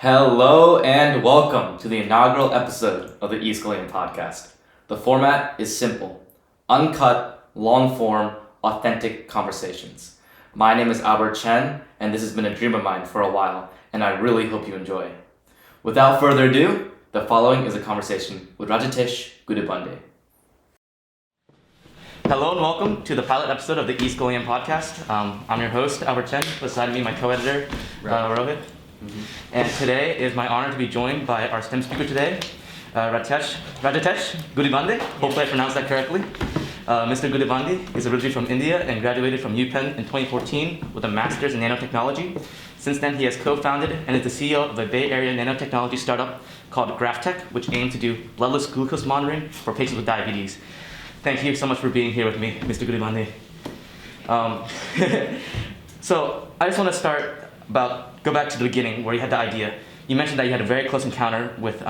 Hello and welcome to the inaugural episode of the E-Scholium Podcast. The format is simple: uncut, long-form, authentic conversations. My name is Albert Chen, and this has been a dream of mine for a while, and I really hope you enjoy. Without further ado, the following is a conversation with Rajatesh Gudibande. Hello and welcome to the pilot episode of the E-Scholium Podcast. I'm your host, Albert Chen. Beside me, my co-editor, Rohit. And today is my honor to be joined by our STEM speaker today, Rajatesh Gudibande. Hopefully I pronounced that correctly. Mr. Gudibande is originally from India and graduated from UPenn in 2014 with a master's in nanotechnology. Since then, he has co-founded and is the CEO of a Bay Area nanotechnology startup called GraphTech, which aims to do bloodless glucose monitoring for patients with diabetes. Thank you so much for being here with me, Mr. Gudibande. So I just want to go back to the beginning where you had the idea. You mentioned that you had a very close encounter with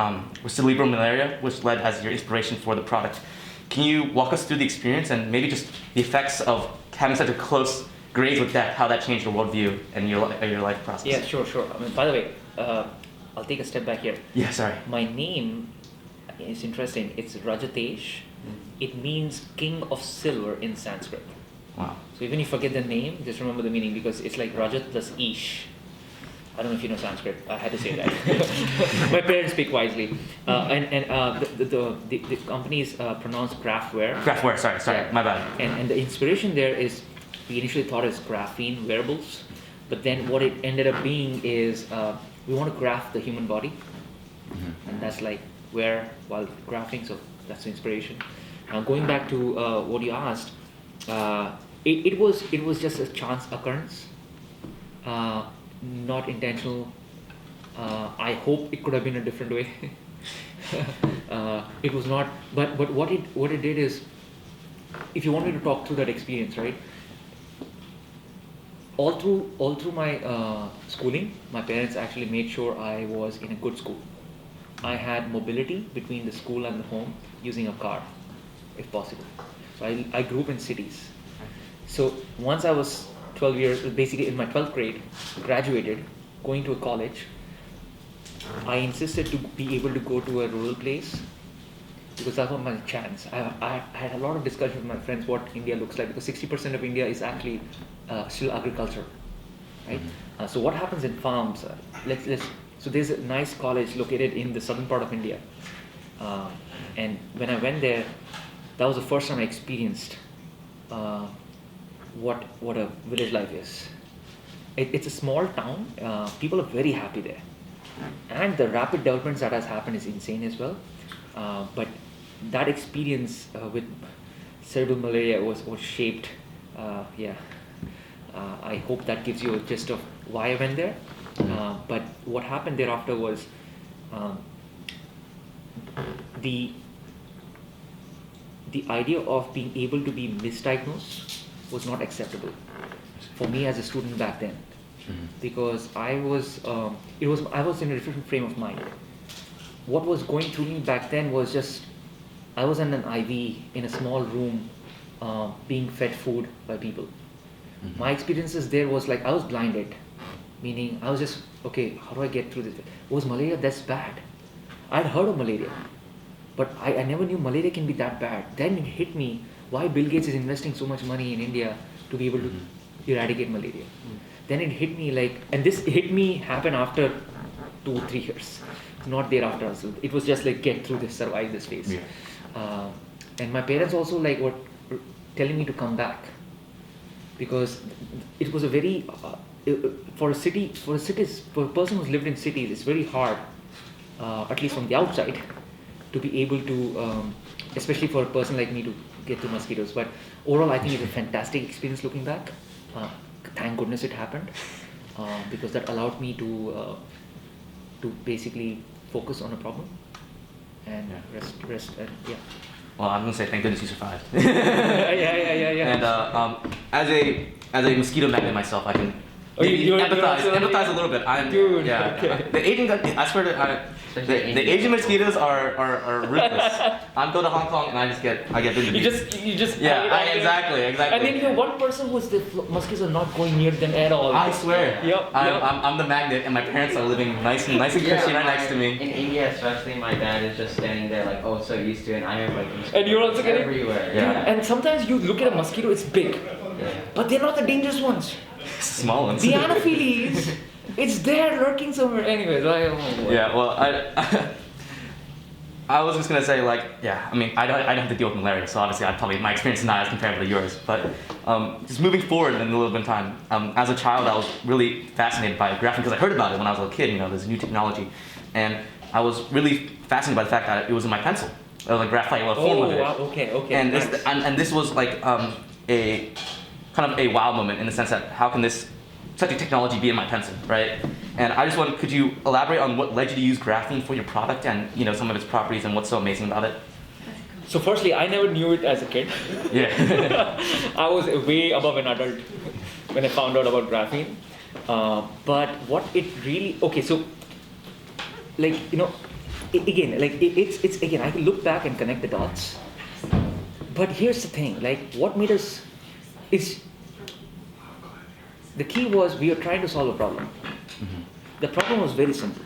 cerebral malaria, which led as your inspiration for the product. Can you walk us through the experience and maybe just the effects of having such a close graze with death, how that changed your worldview and your life process? Yeah, sure. I mean, by the way, I'll take a step back here. Yeah, sorry. My name is interesting. It's Rajatesh. It means king of silver in Sanskrit. Wow. So even if you forget the name, just remember the meaning because it's like Rajat plus Ish. I don't know if you know Sanskrit. I had to say that. My parents speak wisely. The company is pronounced GraphWear. GraphWear, sorry, Yeah. my bad. And the inspiration there is, we initially thought it's graphene wearables, but then what it ended up being is we want to graph the human body, and that's like while graphing, so that's the inspiration. Going back to what you asked, it was just a chance occurrence. Not intentional. I hope it could have been a different way. It was not. But what it did is, if you want me to talk through that experience, right? All through my schooling, my parents actually made sure I was in a good school. I had mobility between the school and the home using a car, if possible. So I grew up in cities. So once I was 12 years, basically in my 12th grade, graduated, going to a college, I insisted to be able to go to a rural place because that was my chance. I had a lot of discussion with my friends what India looks like because 60% of India is actually still agriculture, right? So what happens in farms? So there's a nice college located in the southern part of India, and when I went there, that was the first time I experienced what a village life is. It's a small town. People are very happy there, and the rapid developments that has happened is insane as well. But that experience with cerebral malaria was shaped. I hope that gives you a gist of why I went there. But what happened thereafter was the idea of being able to be misdiagnosed was not acceptable for me as a student back then, because I was in a different frame of mind. What was going through me back then was just I was in an IV in a small room, being fed food by people. My experiences there was like I was blinded, meaning I was just okay. How do I get through this? Was malaria this bad? I'd heard of malaria, but I never knew malaria can be that bad. Then it hit me why Bill Gates is investing so much money in India to be able to eradicate malaria. Then it hit me and this hit me happened after 2-3 years, not thereafter. So it was just like get through this, survive this phase. Yeah. And my parents also were telling me to come back because it was a very for a person who's lived in cities, it's very hard, at least from the outside, to be able to, especially for a person like me to get through mosquitoes. But overall, I think it's a fantastic experience looking back. Thank goodness it happened because that allowed me to basically focus on a problem and rest. Yeah. Well, I'm gonna say thank goodness you survived. Yeah. And as a mosquito magnet myself, I can Oh, you empathize a little bit. Dude, yeah. okay. The Asian, I swear to, the Asian mosquitoes are ruthless. I go to Hong Kong and I get bitten. You just exactly. And then you have one person who's the mosquitoes are not going near them at all. I swear. Yep. I'm the magnet, and my parents are living nice and cushy right next to me. In India, especially, my dad is just standing there like, oh, so used to it. And I have like And you're also getting everywhere. Yeah. And sometimes you look at a mosquito, it's big, but they're not the dangerous ones. Small ones. The Anopheles, it's there lurking somewhere. Anyways, Yeah, well, I was just gonna say, like, yeah, I mean, I don't have to deal with malaria, so obviously my experience is not as comparable to yours. But just moving forward in a little bit of time, as a child, I was really fascinated by graphene because I heard about it when I was a little kid. You know, there's new technology, and I was really fascinated by the fact that it was in my pencil. It was like graphite, a form of it. Wow, okay. And nice. this was like a kind of a wow moment in the sense that how can such a technology be in my pencil, right? And I just could you elaborate on what led you to use graphene for your product and some of its properties and what's so amazing about it? So firstly, I never knew it as a kid. Yeah. I was way above an adult when I found out about graphene. But what it really so like it's again I can look back and connect the dots. But here's the thing, like what made us is the key was we were trying to solve a problem. Mm-hmm. The problem was very simple.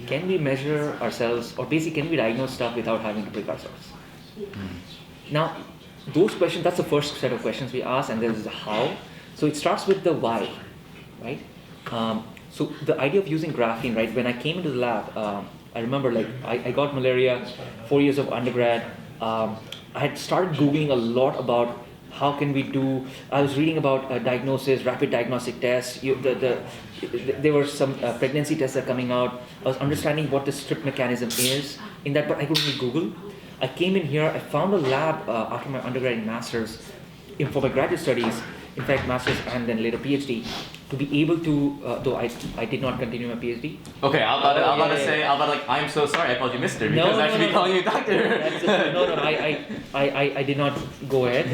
Can we measure ourselves, or basically can we diagnose stuff without having to prick ourselves? Mm-hmm. Now, those questions, that's the first set of questions we ask, and there's the how. So it starts with the why, right? So the idea of using graphene, right? When I came into the lab, I remember I got malaria, 4 years of undergrad. I had started Googling a lot about how can we do, I was reading about diagnosis, rapid diagnostic tests. There were some pregnancy tests that are coming out. I was understanding what the strip mechanism is in that, but I couldn't really Google. I came in here, I found a lab after my undergrad and master's for my graduate studies, in fact master's and then later PhD, to be able to, though I did not continue my PhD. Okay, I'm about to say, I'm so sorry I called you mister, because I should be calling you doctor. I did not go ahead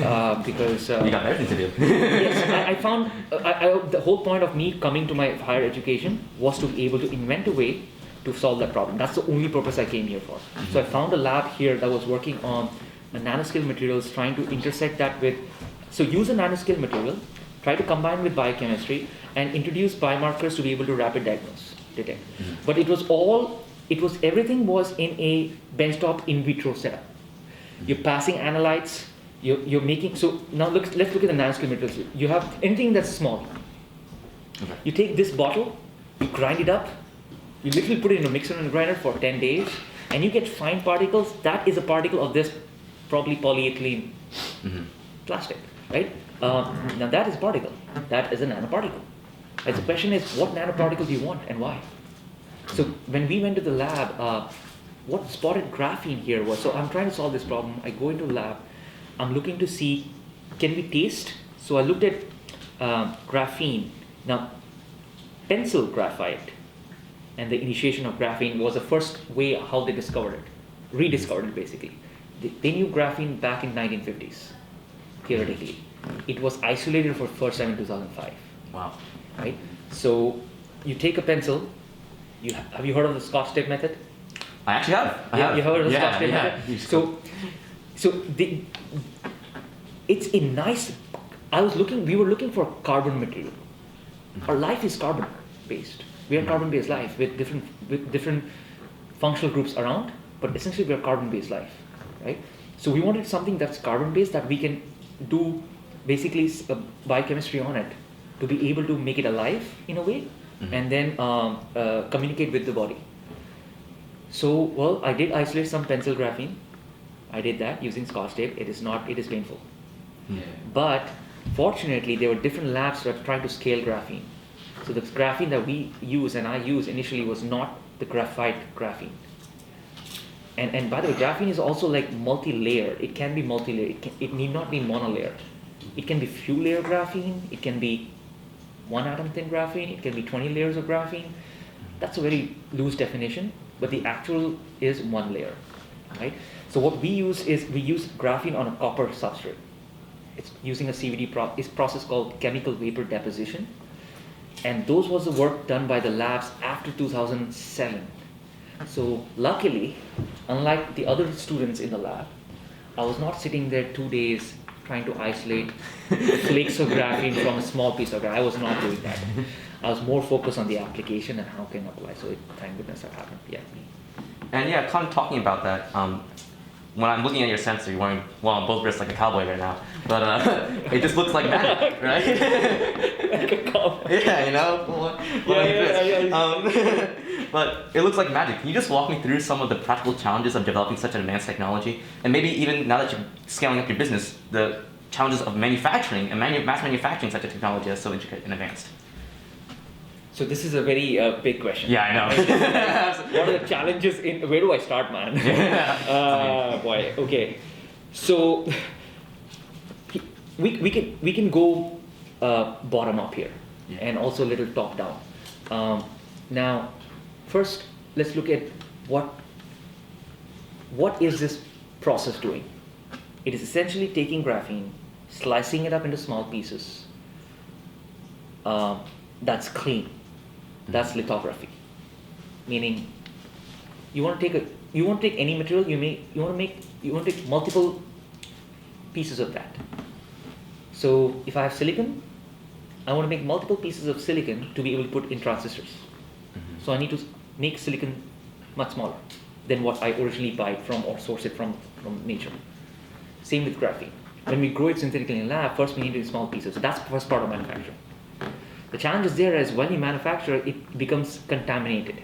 because... you got everything to do. Yes, I found, the whole point of me coming to my higher education was to be able to invent a way to solve that problem. That's the only purpose I came here for. Mm-hmm. So I found a lab here that was working on nanoscale materials, trying to intersect that with, so use a nanoscale material, try to combine with biochemistry, and introduce biomarkers to be able to rapid detect. Mm-hmm. But everything was in a benchtop in vitro setup. Mm-hmm. You're passing analytes, you're making, so now let's look at the nanoscale materials. You have anything that's small. Okay. You take this bottle, you grind it up, you literally put it in a mixer and grinder for 10 days, and you get fine particles. That is a particle of this probably polyethylene plastic, right? Now that is a particle. That is a nanoparticle. And the question is, what nanoparticle do you want and why? So when we went to the lab, what spotted graphene here was, so I'm trying to solve this problem. I go into the lab, I'm looking to see, can we taste? So I looked at graphene. Now, pencil graphite and the initiation of graphene was the first way how they discovered it, rediscovered it basically. They knew graphene back in 1950s, theoretically. It was isolated for the first time in 2005. Wow. Right? So you take a pencil, have you heard of the Scotch tape method? I actually have. You heard of the Scotch tape method? It's a nice, we were looking for carbon material. Our life is carbon based. We are carbon-based life with different functional groups around, but essentially we are carbon-based life, right? So we wanted something that's carbon-based that we can do basically biochemistry on it to be able to make it alive in a way, and then communicate with the body. So, well, I did isolate some pencil graphene. I did that using Scotch tape. It is painful. Yeah. But fortunately, there were different labs that were trying to scale graphene. So the graphene that we use and I used initially was not the graphite graphene. And by the way, graphene is also like multi-layered. It can be multi-layered. It need not be monolayered. It can be few layer graphene. It can be one atom thin graphene. It can be 20 layers of graphene. That's a very loose definition, but the actual is one layer, right? So what we use graphene on a copper substrate. It's using a CVD process called chemical vapor deposition. And those was the work done by the labs after 2007. So luckily, unlike the other students in the lab, I was not sitting there 2 days trying to isolate flakes of graphene from a small piece of graphene. I was not doing that. I was more focused on the application and how can I apply. So thank goodness that happened. Yeah. And yeah, kind of talking about that, when I'm looking at your sensor, you're wearing, well, on both wrists like a cowboy right now, but it just looks like magic, right? Like a cowboy. Yeah, you know? Yeah. But it looks like magic. Can you just walk me through some of the practical challenges of developing such an advanced technology? And maybe even now that you're scaling up your business, the challenges of manufacturing and mass manufacturing such a technology that's so intricate and advanced. So this is a very big question. Yeah, I know. What are the challenges in, where do I start, man? Yeah. Boy, okay. So we can go bottom up here, Yeah. and also a little top down. Now, first let's look at what is this process doing? It is essentially taking graphene, slicing it up into small pieces. That's clean. That's lithography. Meaning, you want to take any material. You want to take multiple pieces of that. So if I have silicon, I want to make multiple pieces of silicon to be able to put in transistors. Mm-hmm. So I need to make silicon much smaller than what I originally buy it from or source it from nature. Same with graphene. When we grow it synthetically in lab, first we need to do small pieces. So that's the first part of manufacturing. The challenge is there is when you manufacture, it becomes contaminated.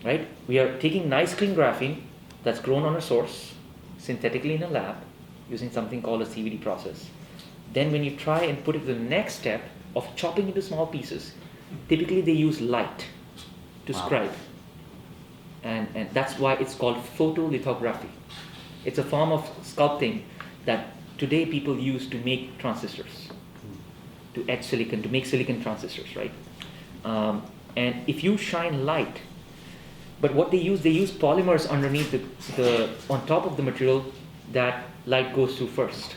Right? We are taking nice clean graphene that's grown on a source, synthetically in a lab, using something called a CVD process. Then when you try and put it to the next step of chopping into small pieces, typically they use light to scribe. And that's why it's called photolithography. It's a form of sculpting that today people use to make transistors, to etch silicon, to make silicon transistors, right? And if you shine light, but what they use polymers underneath the on top of the material that light goes through first.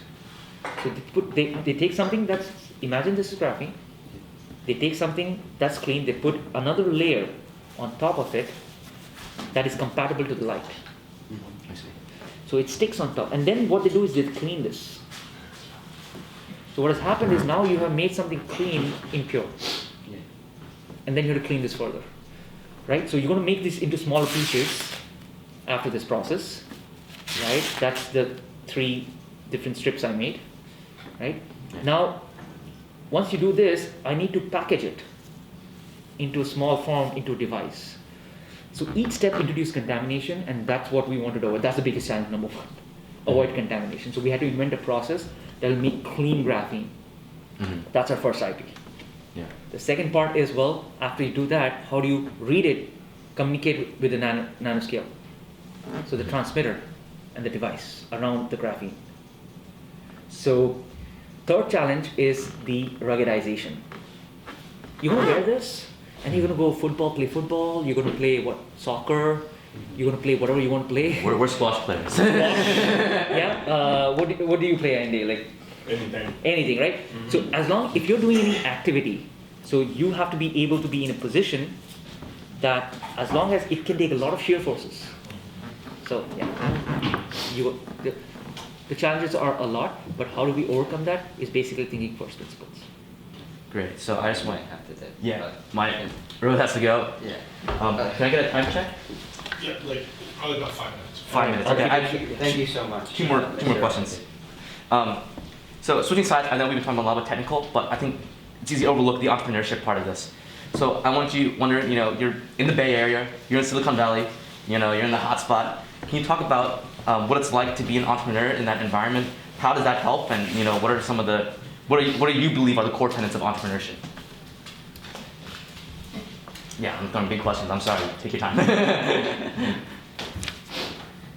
So they take something that's, imagine this is graphene, they take something that's clean, they put another layer on top of it that is compatible to the light. I see. So it sticks on top. And then what they do is they clean this. So what has happened is now you have made something clean, impure. Yeah. And then you have to clean this further. Right? So you're going to make this into smaller pieces after this process. Right? That's the 3 different strips I made. Right? Now, once you do this, I need to package it into a small form, into a device. So each step introduces contamination, and that's what we wanted to avoid. That's the biggest challenge, number 1. Avoid contamination. So we had to invent a process that will make clean graphene. Mm-hmm. That's our first IP. Yeah. The second part is, well, after you do that, how do you read it, communicate with the nanoscale? So the transmitter and the device around the graphene. So third challenge is the ruggedization. You're going to wear this, and you're going to go play football, you're going to play soccer, you're going to play whatever you want to play. We're squash players. Yeah. What do you play, Andy? Like anything, right? Mm-hmm. So if you're doing any activity, so you have to be able to be in a position that as long as it can take a lot of shear forces. So yeah, the challenges are a lot, but how do we overcome that is basically thinking first principles. Great. So I just I want. have to take. Yeah. My road has to go. Yeah. Can I get a time check? Yeah, like probably about 5 minutes. 5 minutes. Okay. I have Thank you so much. two more questions. So switching sides, I know we've been talking a lot about technical, but I think it's easy to overlook the entrepreneurship part of this. So I want you wondering, you're in the Bay Area, you're in Silicon Valley, you're in the hot spot. Can you talk about what it's like to be an entrepreneur in that environment? How does that help? And what are some of the what do you believe are the core tenets of entrepreneurship? Yeah, I'm throwing big questions. I'm sorry. Take your time.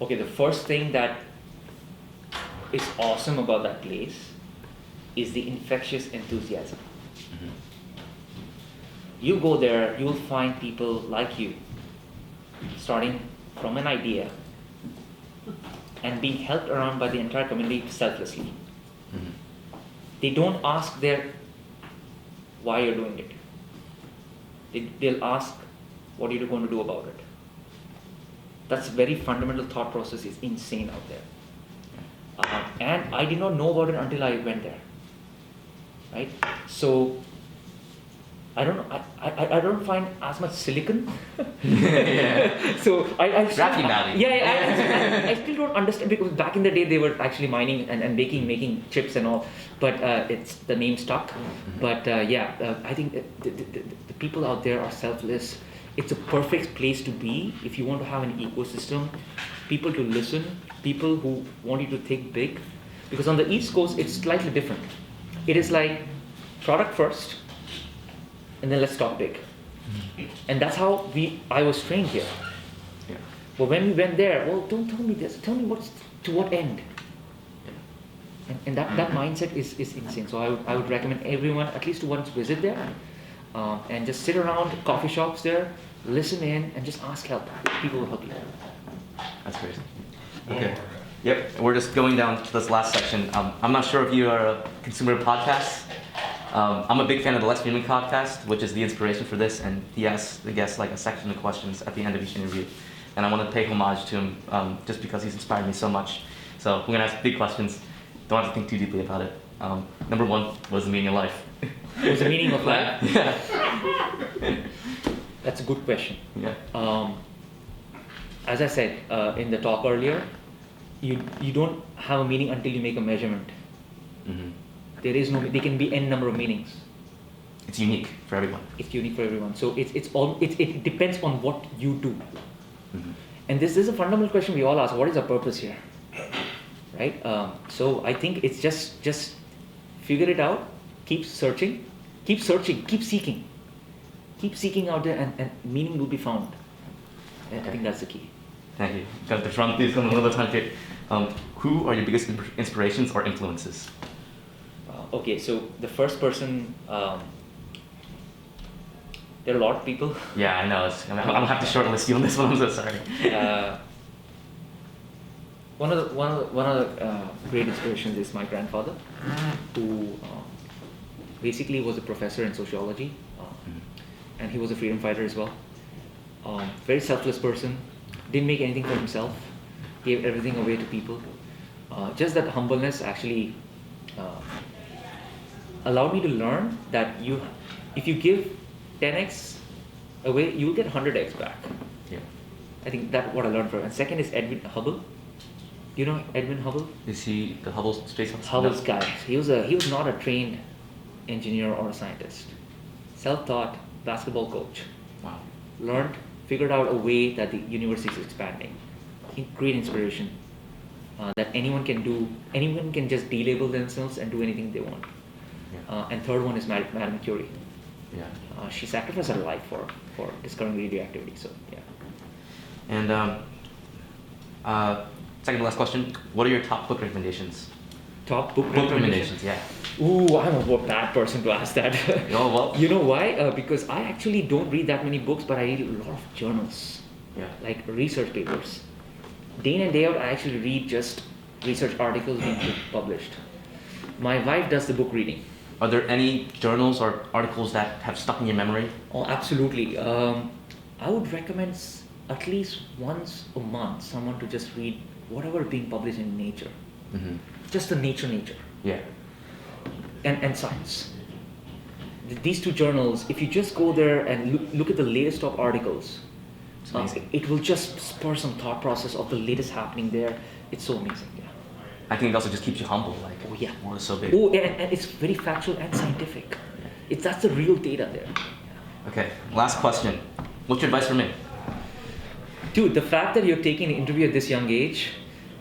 Okay, the first thing that is awesome about that place is the infectious enthusiasm. Mm-hmm. You go there, you will find people like you, starting from an idea and being helped around by the entire community selflessly. Mm-hmm. They don't ask their why you're doing it. They'll ask, what are you going to do about it? That's very fundamental thought process is insane out there. And I did not know about it until I went there. Right? So I don't find as much silicon. Yeah. So I Graphene Valley. I still don't understand, because back in the day they were actually mining and making chips and all, but it's the name stuck. But I think the people out there are selfless. It's a perfect place to be if you want to have an ecosystem, people to listen, people who want you to think big. Because on the East Coast it's slightly different. It is like product first, and then let's talk big. And that's how I was trained here. Yeah. But when we went there, well, don't tell me this, tell me to what end. And that mindset is insane. So I would recommend everyone at least to once visit there, and just sit around coffee shops there, listen in, and just ask help. People will help you. That's great. Okay. Yep. We're just going down to this last section. I'm not sure if you are a consumer of podcasts. I'm a big fan of the Lex Fridman podcast, which is the inspiration for this, and he asks the guests like a section of questions at the end of each interview. And I want to pay homage to him just because he's inspired me so much. So we're going to ask big questions. Don't have to think too deeply about it. Number one, what is the meaning of life? What is the meaning of life? Yeah. That's a good question. Yeah. As I said in the talk earlier, you don't have a meaning until you make a measurement. Mm-hmm. There can be n number of meanings. It's unique for everyone. It's unique for everyone. So it depends on what you do. Mm-hmm. And this is a fundamental question we all ask: what is our purpose here? Right? So I think it's just figure it out. Keep searching, keep seeking out there, and meaning will be found. I think that's the key. Thank you. Got the front piece on a little time. Who are your biggest inspirations or influences? Okay, so the first person, there are a lot of people. Yeah, I know. I'm gonna have to shortlist you on this one. I'm so sorry. One of the great inspirations is my grandfather, who basically was a professor in sociology, and he was a freedom fighter as well. Very selfless person, didn't make anything for himself, gave everything away to people. Just that humbleness actually allowed me to learn that if you give 10x away, you'll get 100x back. Yeah. I think that's what I learned from him. And second is Edwin Hubble. You know Edwin Hubble? Is he the Hubble Space Telescope? Hubble's guy. He was not a trained engineer or a scientist. Self-taught basketball coach. Wow. Learned, figured out a way that the universe is expanding. Great inspiration. That anyone can just delabel themselves and do anything they want. Yeah. And third one is Madame Curie. Yeah. She sacrificed her life for discovering radioactivity. So yeah. And second to last question, what are your top book recommendations? Top book recommendations, yeah. Ooh, I'm a bad person to ask that. Oh, well. You know why? Because I actually don't read that many books, but I read a lot of journals. Yeah. Like research papers. Day in and day out, I actually read just research articles being published. My wife does the book reading. Are there any journals or articles that have stuck in your memory? Oh, absolutely. I would recommend at least once a month someone to just read whatever is being published in Nature. Mm-hmm. Just the Nature. Yeah. And Science. These two journals, if you just go there and look at the latest top articles, it will just spur some thought process of the latest happening there. It's so amazing, yeah. I think it also just keeps you humble. Like, oh yeah. World is so big. Oh, and it's very factual and scientific. That's the real data there. Okay, last question. What's your advice for me? Dude, the fact that you're taking an interview at this young age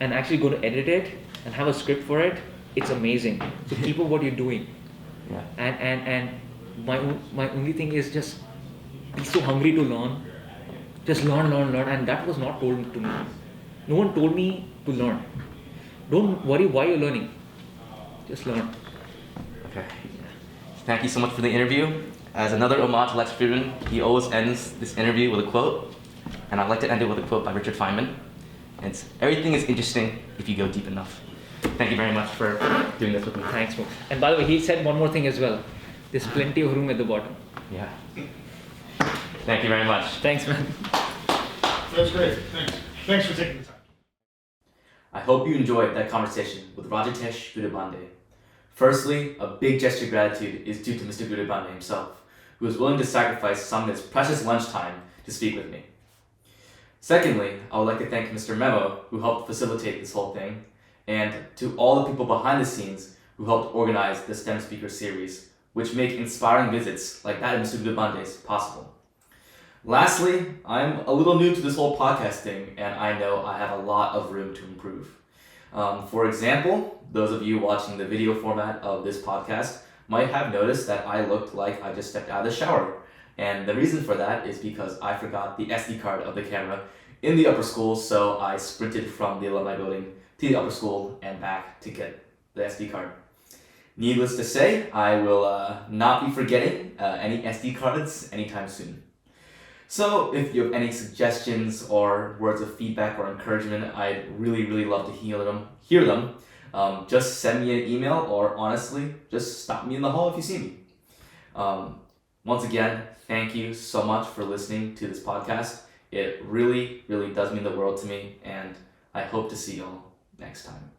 and actually going to edit it and have a script for it, it's amazing. So keep up what you're doing. Yeah. And my only thing is just be so hungry to learn. Just learn, and that was not told to me. No one told me to learn. Don't worry why you're learning. Just learn. Okay. Thank you so much for the interview. As another homage to Lex Fridman, he always ends this interview with a quote, and I'd like to end it with a quote by Richard Feynman. It's, everything is interesting if you go deep enough. Thank you very much for doing this with me. Thanks, Mo. And by the way, he said one more thing as well. There's plenty of room at the bottom. Yeah. Thank you very much. Thanks, man. That's great. Thanks. Thanks for taking the time. I hope you enjoyed that conversation with Rajatesh Gudibande. Firstly, a big gesture of gratitude is due to Mr. Gudibande himself, who was willing to sacrifice some of his precious lunchtime to speak with me. Secondly, I would like to thank Mr. Memo, who helped facilitate this whole thing, and to all the people behind the scenes who helped organize the STEM Speaker Series, which make inspiring visits like that of Mr. Gudibande's possible. Lastly, I'm a little new to this whole podcasting, and I know I have a lot of room to improve. For example, those of you watching the video format of this podcast might have noticed that I looked like I just stepped out of the shower. And the reason for that is because I forgot the SD card of the camera in the upper school, so I sprinted from the alumni building to the upper school and back to get the SD card. Needless to say, I will not be forgetting any SD cards anytime soon. So if you have any suggestions or words of feedback or encouragement, I'd really love to hear them. Just send me an email, or honestly, just stop me in the hall if you see me. Once again, thank you so much for listening to this podcast. It really does mean the world to me, and I hope to see you all next time.